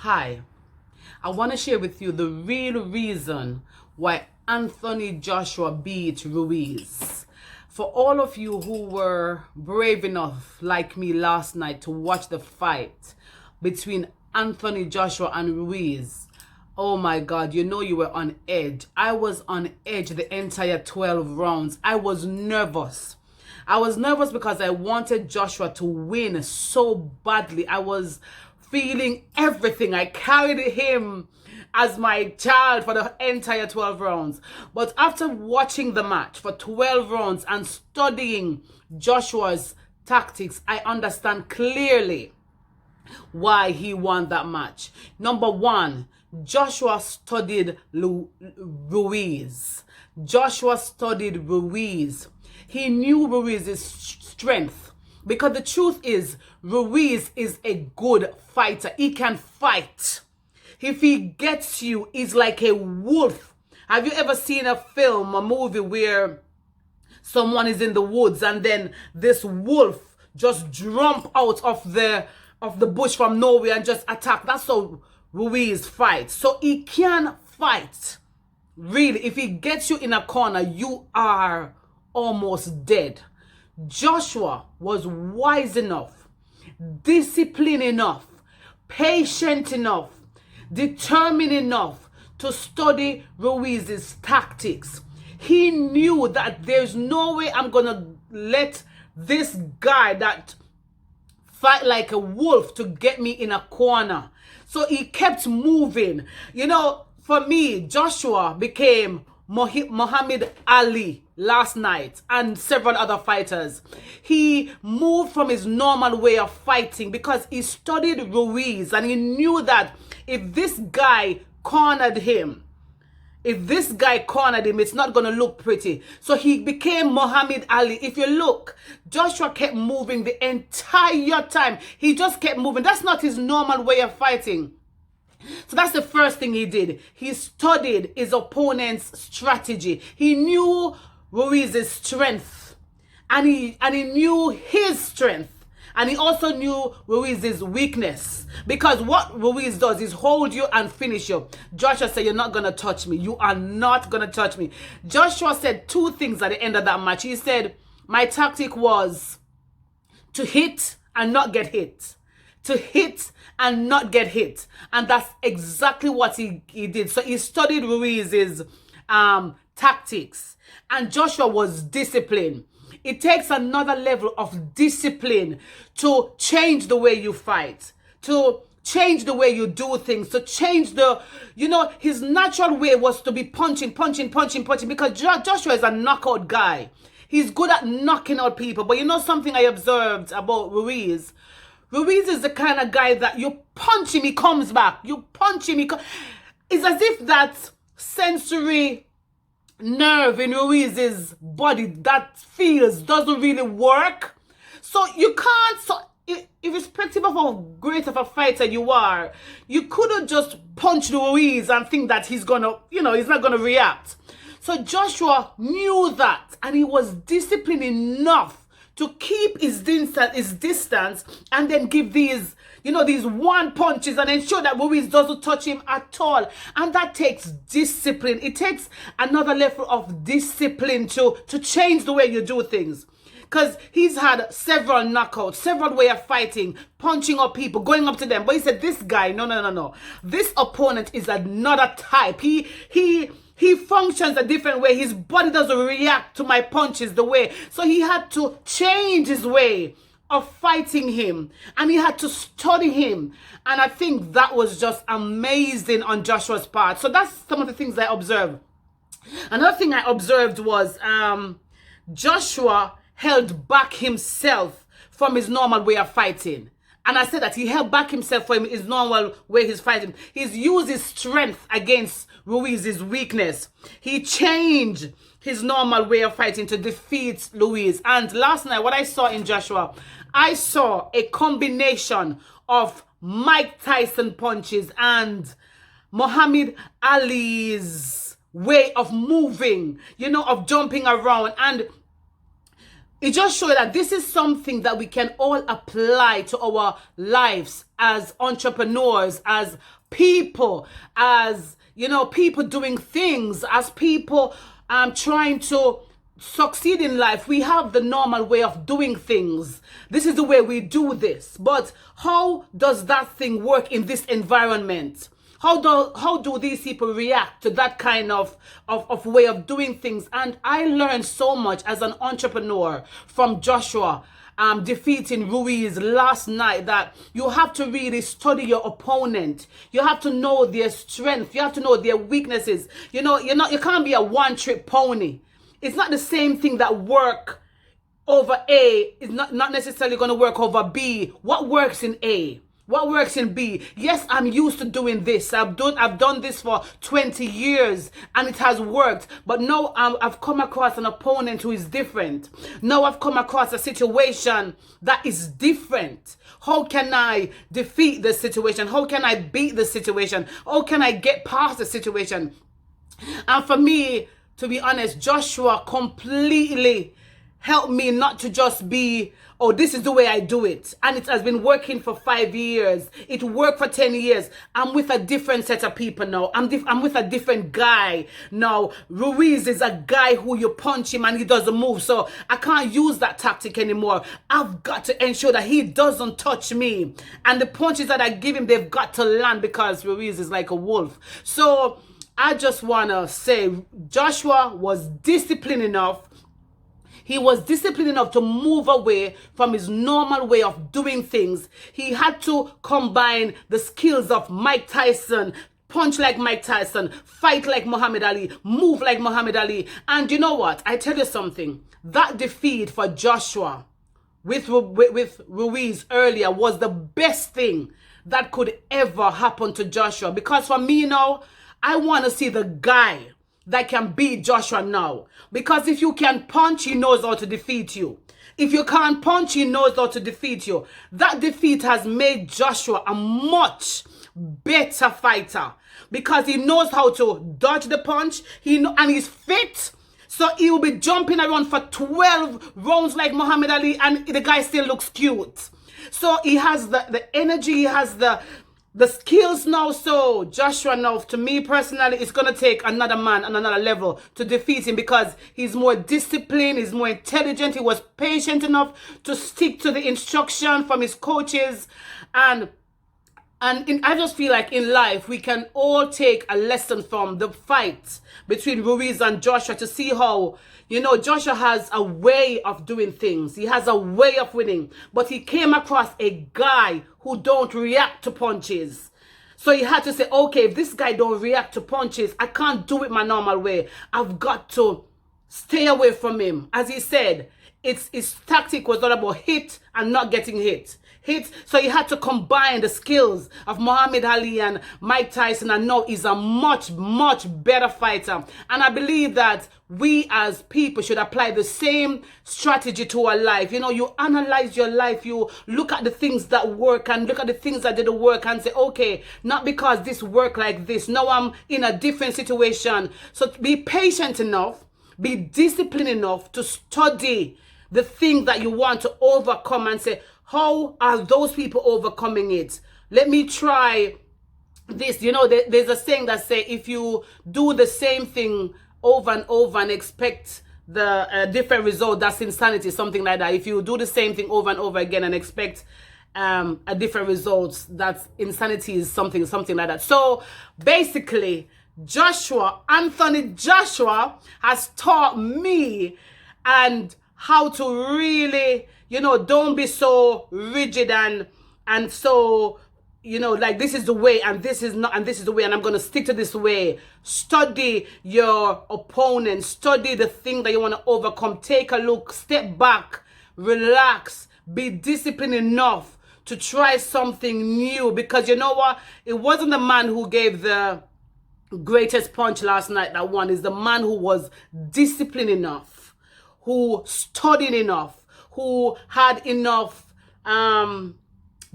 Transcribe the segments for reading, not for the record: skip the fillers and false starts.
Hi, I want to share with you the real reason why Anthony Joshua beat Ruiz. For all of you who were brave enough, like me last night, to watch the fight between Anthony Joshua and Ruiz, oh my God, you know you were on edge. I was on edge the entire 12 rounds. I was nervous. I was nervous because I wanted Joshua to win so badly. I was feeling everything. I carried him as my child for the entire 12 rounds. But after watching the match for 12 rounds and studying Joshua's tactics, I understand clearly why he won that match. Number one, Joshua studied Ruiz. Joshua studied Ruiz. He knew Ruiz's strength. Because the truth is, Ruiz is a good fighter. He can fight. If he gets you, he's like a wolf. Have you ever seen a film, a movie where someone is in the woods and then this wolf just jump out of the bush from nowhere and just attack? That's how Ruiz fights. So he can fight. Really, if he gets you in a corner, you are almost dead. Joshua was wise enough, disciplined enough, patient enough, determined enough to study Ruiz's tactics. He knew that there's no way I'm gonna let this guy that fight like a wolf to get me in a corner. So he kept moving. You know, for me, Joshua became Muhammad Ali last night and several other fighters. He moved from his normal way of fighting because he studied Ruiz and he knew that if this guy cornered him, it's not going to look pretty. So he became Muhammad Ali. If you look, Joshua kept moving the entire time. He just kept moving. That's not his normal way of fighting. So that's the first thing he did. He studied his opponent's strategy. He knew Ruiz's strength and he knew his strength. And he also knew Ruiz's weakness. Because what Ruiz does is hold you and finish you. Joshua said, you're not going to touch me. You are not going to touch me. Joshua said two things at the end of that match. He said, my tactic was to hit and not get hit. To hit and not get hit. And that's exactly what he did. So he studied Ruiz's tactics. And Joshua was disciplined. It takes another level of discipline to change the way you fight, to change the way you do things, to change his natural way was to be punching, because Joshua is a knockout guy. He's good at knocking out people. But you know something I observed about Ruiz? Ruiz is the kind of guy that you punch him, he comes back. You punch him, it's as if that sensory nerve in Ruiz's body that feels doesn't really work. So you can't, irrespective of how great of a fighter you are, you couldn't just punch Ruiz and think that he's not gonna react. So Joshua knew that and he was disciplined enough to keep his distance and then give these one punches and ensure that Ruiz doesn't touch him at all. And that takes discipline. It takes another level of discipline to change the way you do things. Because he's had several knockouts, several way of fighting, punching up people, going up to them. But he said, this guy, no. This opponent is another type. He functions a different way. His body doesn't react to my punches the way. So he had to change his way of fighting him. And he had to study him. And I think that was just amazing on Joshua's part. So that's some of the things I observed. Another thing I observed was Joshua held back himself from his normal way of fighting. And I said that he held back himself from his normal way he's fighting. He's used his strength against Ruiz's weakness. He changed his normal way of fighting to defeat Ruiz. And last night, what I saw in Joshua, I saw a combination of Mike Tyson punches and Muhammad Ali's way of moving, of jumping around. And It just showed that this is something that we can all apply to our lives as entrepreneurs, as people, as, people doing things, as people trying to succeed in life. We have the normal way of doing things. This is the way we do this. But how does that thing work in this environment? How do these people react to that kind of way of doing things? And I learned so much as an entrepreneur from Joshua defeating Ruiz last night, that you have to really study your opponent. You have to know their strength. You have to know their weaknesses. You can't be a one-trick pony. It's not the same thing that work over A is not necessarily going to work over B. What works in A? What works in B? Yes, I'm used to doing this. I've done this for 20 years and it has worked. But now I've come across an opponent who is different. Now I've come across a situation that is different. How can I defeat the situation? How can I beat the situation? How can I get past the situation? And for me, to be honest, Joshua completely helped me not to just be, oh, this is the way I do it. And it has been working for 5 years. It worked for 10 years. I'm with a different set of people now. I'm with a different guy now. Ruiz is a guy who you punch him and he doesn't move. So I can't use that tactic anymore. I've got to ensure that he doesn't touch me. And the punches that I give him, they've got to land, because Ruiz is like a wolf. So I just want to say Joshua was disciplined enough. He was disciplined enough to move away from his normal way of doing things. He had to combine the skills of Mike Tyson, punch like Mike Tyson, fight like Muhammad Ali, move like Muhammad Ali. And you know what? I tell you something. That defeat for Joshua with Ruiz earlier was the best thing that could ever happen to Joshua. Because for me now, I want to see the guy that can beat Joshua now. Because if you can punch, he knows how to defeat you. If you can't punch, he knows how to defeat you. That defeat has made Joshua a much better fighter, because he knows how to dodge the punch, and he's fit. So he will be jumping around for 12 rounds like Muhammad Ali, and the guy still looks cute. So he has the energy, he has the skills now. So Joshua now, to me personally, it's going to take another man on another level to defeat him, because he's more disciplined, he's more intelligent, he was patient enough to stick to the instruction from his coaches. And I just feel like in life, we can all take a lesson from the fight between Ruiz and Joshua to see how, Joshua has a way of doing things. He has a way of winning. But he came across a guy who don't react to punches. So he had to say, okay, if this guy don't react to punches, I can't do it my normal way. I've got to stay away from him. As he said, his tactic was all about hit and not getting hit. So he had to combine the skills of Muhammad Ali and Mike Tyson, and now he's a much, much better fighter. And I believe that we as people should apply the same strategy to our life. You analyze your life, you look at the things that work and look at the things that didn't work and say, okay, not because this worked like this, now I'm in a different situation. So be patient enough, be disciplined enough to study the thing that you want to overcome and say, how are those people overcoming it? Let me try this. There's a saying that say, if you do the same thing over and over and expect the different result, that's insanity, something like that. If you do the same thing over and over again and expect a different result, that's insanity, is something like that. So basically, Anthony Joshua has taught me and how to really, don't be so rigid and so, like this is the way and this is not, and this is the way, and I'm going to stick to this way. Study your opponent, study the thing that you want to overcome. Take a look, step back, relax, be disciplined enough to try something new, because you know what? It wasn't the man who gave the greatest punch last night that won. Is the man who was disciplined enough, who studied enough, who had enough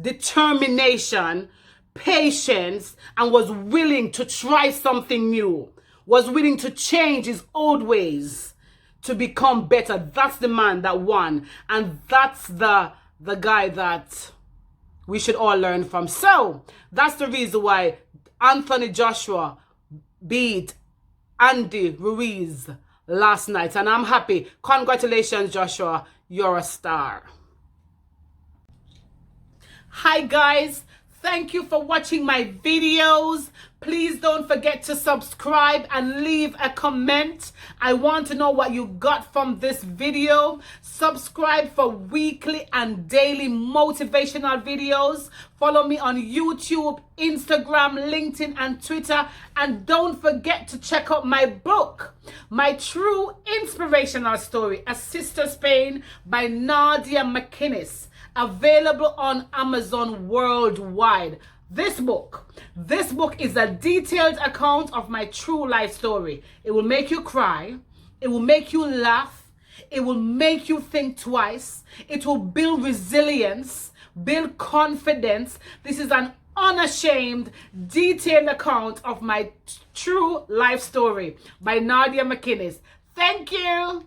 determination, patience, and was willing to try something new, was willing to change his old ways to become better. That's the man that won. And that's the guy that we should all learn from. So that's the reason why Anthony Joshua beat Andy Ruiz last night. And I'm happy. Congratulations, Joshua. You're a star. Hi, guys. Thank you for watching my videos. Please don't forget to subscribe and leave a comment. I want to know what you got from this video. Subscribe for weekly and daily motivational videos. Follow me on YouTube, Instagram, LinkedIn, and Twitter. And don't forget to check out my book, My True Inspirational Story, A Sister's Pain by Nadia McInnes. Available on Amazon worldwide. This book is a detailed account of my true life story. It will make you cry. It will make you laugh. It will make you think twice. It will build resilience, build confidence. This is an unashamed, detailed account of my true life story by Nadia McInnes. Thank you.